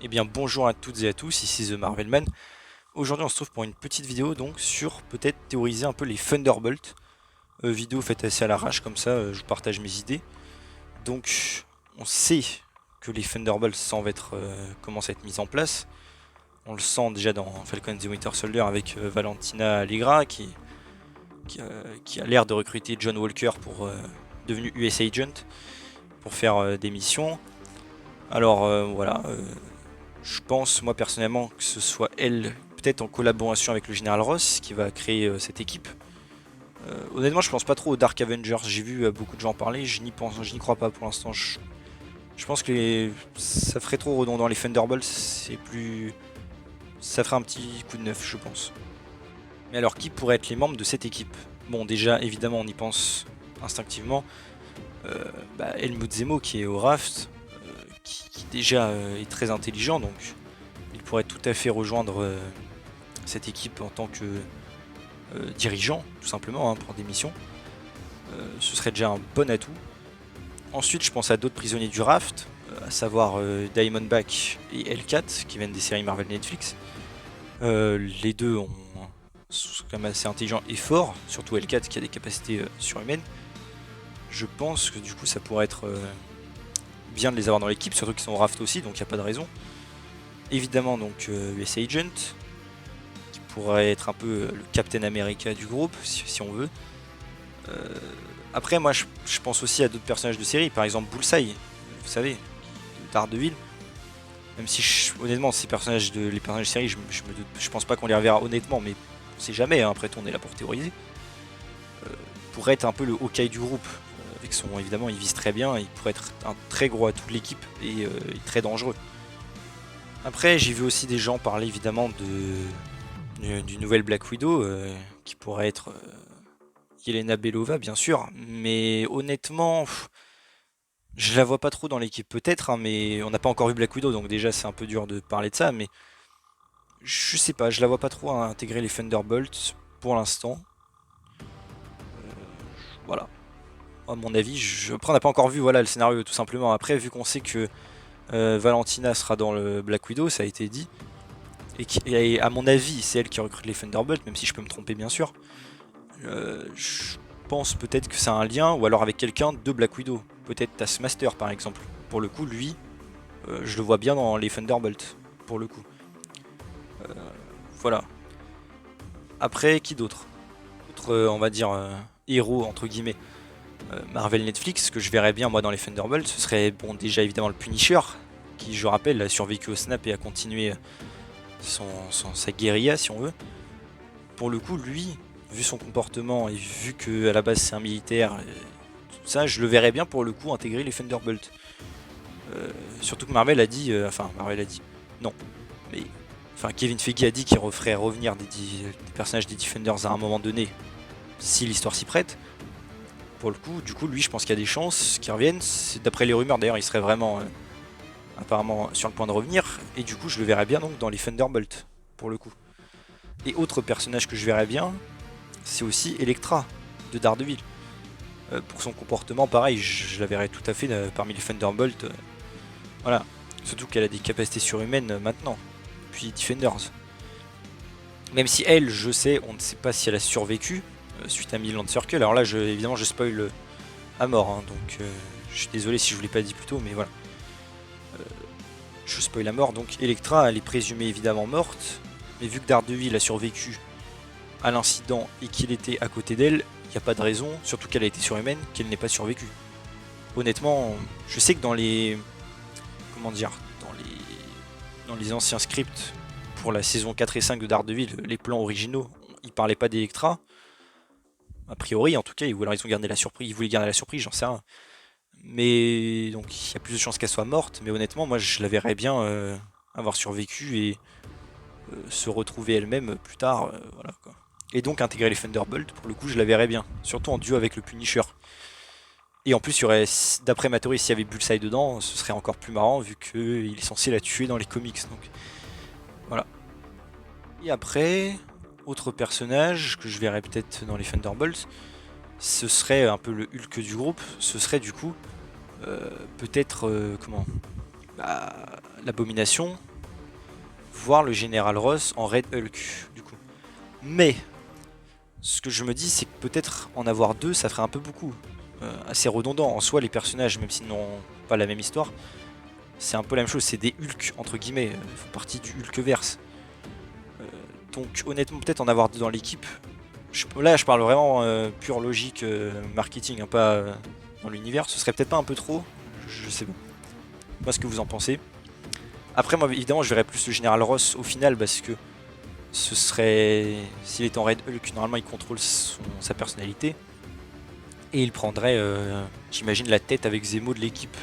Eh bien bonjour à toutes et à tous, ici The Marvelman. Aujourd'hui on se trouve pour une petite vidéo donc sur peut-être théoriser un peu les Thunderbolts. Vidéo faite assez à l'arrache comme ça, je vous partage mes idées. Donc on sait que les Thunderbolts commencent à être mis en place. On le sent déjà dans Falcon and the Winter Soldier avec Valentina Allegra qui a l'air de recruter John Walker pour devenu US Agent pour faire des missions. Alors voilà, je pense, moi personnellement, que ce soit elle, peut-être en collaboration avec le Général Ross, qui va créer cette équipe. Honnêtement, je pense pas trop aux Dark Avengers. J'ai vu beaucoup de gens parler, je n'y crois pas pour l'instant. Je pense que ça ferait trop redondant. Les Thunderbolts, ça ferait un petit coup de neuf, je pense. Mais alors, qui pourrait être les membres de cette équipe? Bon, déjà, évidemment, on y pense instinctivement. Helmut Zemo, qui est au Raft, qui déjà est très intelligent, donc il pourrait tout à fait rejoindre cette équipe en tant que dirigeant, tout simplement, hein, pour des missions. Ce serait déjà un bon atout. Ensuite, je pense à d'autres prisonniers du Raft, à savoir Diamondback et Hellcat, qui viennent des séries Marvel Netflix. Les deux sont quand même assez intelligents et forts, surtout Hellcat qui a des capacités surhumaines. Je pense que du coup, ça pourrait être bien de les avoir dans l'équipe, surtout qu'ils sont au Raft aussi, donc il n'y a pas de raison. Évidemment, donc US Agent, qui pourrait être un peu le Captain America du groupe, si on veut. Après, moi, je pense aussi à d'autres personnages de série, par exemple Bullseye, vous savez, de Daredevil. Même si, honnêtement, les personnages de série, je pense pas qu'on les reverra honnêtement, mais on sait jamais, hein, après tout, on est là pour théoriser. Pourrait être un peu le Hawkeye du groupe. Avec son, évidemment, il vise très bien, il pourrait être un très gros atout de l'équipe et très dangereux. Après, j'ai vu aussi des gens parler évidemment du nouvel Black Widow, qui pourrait être Yelena Belova, bien sûr, mais honnêtement, je la vois pas trop dans l'équipe, peut-être, hein, mais on n'a pas encore vu Black Widow, donc déjà c'est un peu dur de parler de ça, mais je sais pas, je la vois pas trop intégrer les Thunderbolts pour l'instant. Voilà, à mon avis. Après, on n'a pas encore vu voilà, le scénario, tout simplement. Après, vu qu'on sait que Valentina sera dans le Black Widow, ça a été dit, et à mon avis, c'est elle qui recrute les Thunderbolts, même si je peux me tromper, bien sûr. Je pense peut-être que c'est un lien, ou alors avec quelqu'un de Black Widow. Peut-être Taskmaster, par exemple. Pour le coup, lui, je le vois bien dans les Thunderbolts, pour le coup. Voilà. Après, qui d'autre? Autre, on va dire, héros, entre guillemets, Marvel Netflix, que je verrais bien, moi, dans les Thunderbolts, ce serait, bon, déjà, évidemment, le Punisher, qui, je rappelle, a survécu au Snap et a continué sa guérilla, si on veut. Pour le coup, lui, vu son comportement et vu que à la base c'est un militaire, tout ça, je le verrais bien pour le coup intégrer les Thunderbolts. Surtout que Marvel a dit, Marvel a dit, non, mais Kevin Feige a dit qu'il referait revenir des personnages des Defenders à un moment donné, si l'histoire s'y prête. Pour le coup, du coup, lui, je pense qu'il y a des chances qu'il revienne. D'après les rumeurs, d'ailleurs, il serait vraiment apparemment sur le point de revenir, et du coup, je le verrais bien donc dans les Thunderbolts pour le coup. Et autre personnage que je verrais bien, c'est aussi Elektra de Daredevil. Pour son comportement, pareil, je la verrais tout à fait parmi les Thunderbolts. Voilà. Surtout qu'elle a des capacités surhumaines maintenant, puis Defenders. Même si elle, je sais, on ne sait pas si elle a survécu suite à Midland Circle. Alors là, évidemment, je spoil à mort, hein, donc je suis désolé si je vous l'ai pas dit plus tôt, mais voilà. Je spoil à mort, donc Elektra, elle est présumée évidemment morte, mais vu que Daredevil a survécu à l'incident et qu'il était à côté d'elle, il n'y a pas de raison, surtout qu'elle a été surhumaine, qu'elle n'ait pas survécu. Honnêtement, je sais que dans les. Comment dire, dans les anciens scripts pour la saison 4 et 5 de Daredevil, les plans originaux, ils parlaient pas d'Electra. A priori, en tout cas, ou alors ils ont gardé la surprise, ils voulaient garder la surprise, j'en sais rien. Mais donc il y a plus de chances qu'elle soit morte, mais honnêtement, moi je la verrais bien avoir survécu et se retrouver elle-même plus tard, voilà quoi. Et donc intégrer les Thunderbolts, pour le coup, je la verrais bien, surtout en duo avec le Punisher. Et en plus, il y aurait, d'après ma théorie, s'il y avait Bullseye dedans, ce serait encore plus marrant vu qu'il est censé la tuer dans les comics. Donc voilà. Et après, autre personnage que je verrais peut-être dans les Thunderbolts, ce serait un peu le Hulk du groupe. Ce serait du coup peut-être comment, bah, l'Abomination, voir le Général Ross en Red Hulk, du coup. Mais, ce que je me dis, c'est que peut-être en avoir deux, ça ferait un peu beaucoup. Assez redondant. En soi, les personnages, même s'ils n'ont pas la même histoire, c'est un peu la même chose. C'est des Hulk, entre guillemets. Ils font partie du Hulkverse. Donc, honnêtement, peut-être en avoir deux dans l'équipe. Là, je parle vraiment pure logique marketing, hein, pas dans l'univers. Ce serait peut-être pas un peu trop. Je sais pas. Moi, ce que vous en pensez. Après, moi, évidemment, je verrais plus le Général Ross au final parce que ce serait. S'il est en Red Hulk, normalement, il contrôle sa personnalité. Et il prendrait, j'imagine, la tête avec Zemo de l'équipe.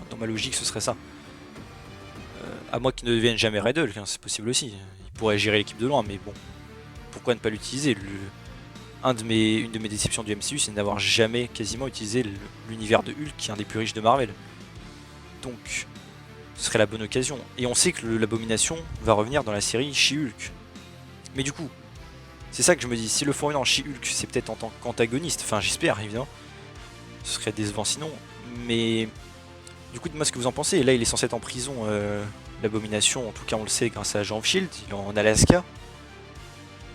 Dans ma logique, ce serait ça. À moins qu'il ne devienne jamais Red Hulk, hein, c'est possible aussi. Il pourrait gérer l'équipe de loin, mais bon. Pourquoi ne pas l'utiliser? Une de mes déceptions du MCU, c'est de n'avoir jamais quasiment utilisé l'univers de Hulk, qui est un des plus riches de Marvel. Donc, ce serait la bonne occasion. Et on sait que l'abomination va revenir dans la série She-Hulk. Mais du coup, c'est ça que je me dis, si le font en She-Hulk, c'est peut-être en tant qu'antagoniste, enfin j'espère évidemment. Ce serait décevant sinon. Mais du coup, dites-moi ce que vous en pensez. Et là, il est censé être en prison, l'abomination, en tout cas on le sait grâce à Agent of Shield, il est en Alaska.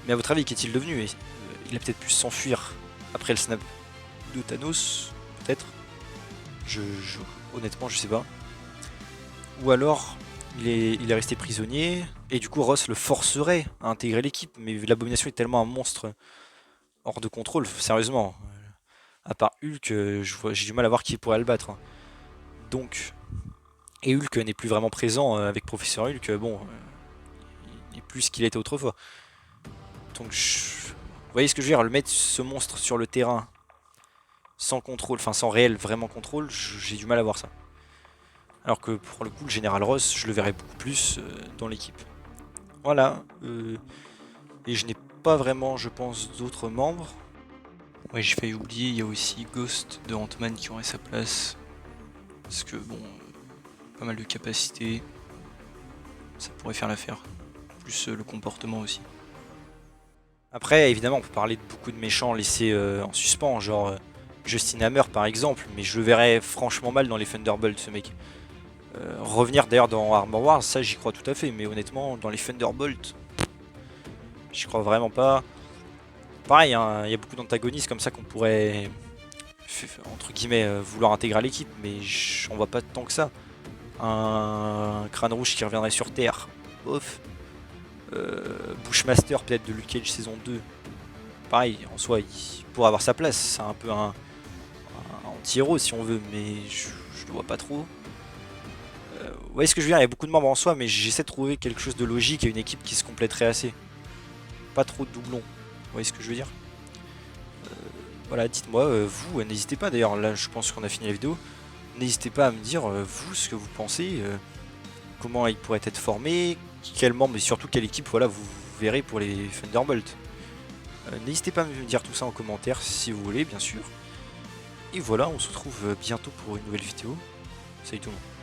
Mais à votre avis, qu'est-il devenu? Il a peut-être pu s'enfuir après le snap de Thanos, peut-être. Honnêtement, je sais pas. Ou alors, il est resté prisonnier, et du coup Ross le forcerait à intégrer l'équipe, mais l'abomination est tellement un monstre hors de contrôle, sérieusement. À part Hulk, j'ai du mal à voir qui pourrait le battre, hein. Donc, et Hulk n'est plus vraiment présent avec Professeur Hulk, bon, il est plus ce qu'il était autrefois. Donc, vous voyez ce que je veux dire, le mettre ce monstre sur le terrain sans contrôle, enfin sans réel vraiment contrôle, j'ai du mal à voir ça. Alors que pour le coup, le Général Ross, je le verrais beaucoup plus dans l'équipe. Voilà. Et je n'ai pas vraiment, je pense, d'autres membres. Ouais, j'ai failli oublier, il y a aussi Ghost de Ant-Man qui aurait sa place. Parce que bon, pas mal de capacités. Ça pourrait faire l'affaire. Plus le comportement aussi. Après, évidemment, on peut parler de beaucoup de méchants laissés en suspens, genre Justin Hammer par exemple, mais je le verrais franchement mal dans les Thunderbolts, ce mec. Revenir d'ailleurs dans Armor Wars, ça j'y crois tout à fait, mais honnêtement, dans les Thunderbolts, j'y crois vraiment pas. Pareil, hein, il y a beaucoup d'antagonistes comme ça qu'on pourrait, entre guillemets, vouloir intégrer à l'équipe, mais on voit pas tant que ça. Un crâne rouge qui reviendrait sur Terre, off. Bushmaster peut-être de Luke Cage saison 2. Pareil, en soi, il pourrait avoir sa place, c'est un peu un anti-héros si on veut, mais je le vois pas trop. Vous voyez ce que je veux dire, il y a beaucoup de membres en soi, mais j'essaie de trouver quelque chose de logique et une équipe qui se compléterait assez. Pas trop de doublons, vous voyez ce que je veux dire. Voilà, dites-moi, vous, n'hésitez pas d'ailleurs, là je pense qu'on a fini la vidéo, n'hésitez pas à me dire, vous, ce que vous pensez, comment il pourrait être formé, quel membre et surtout quelle équipe voilà, vous verrez pour les Thunderbolts. N'hésitez pas à me dire tout ça en commentaire si vous voulez, bien sûr. Et voilà, on se retrouve bientôt pour une nouvelle vidéo. Salut tout le monde.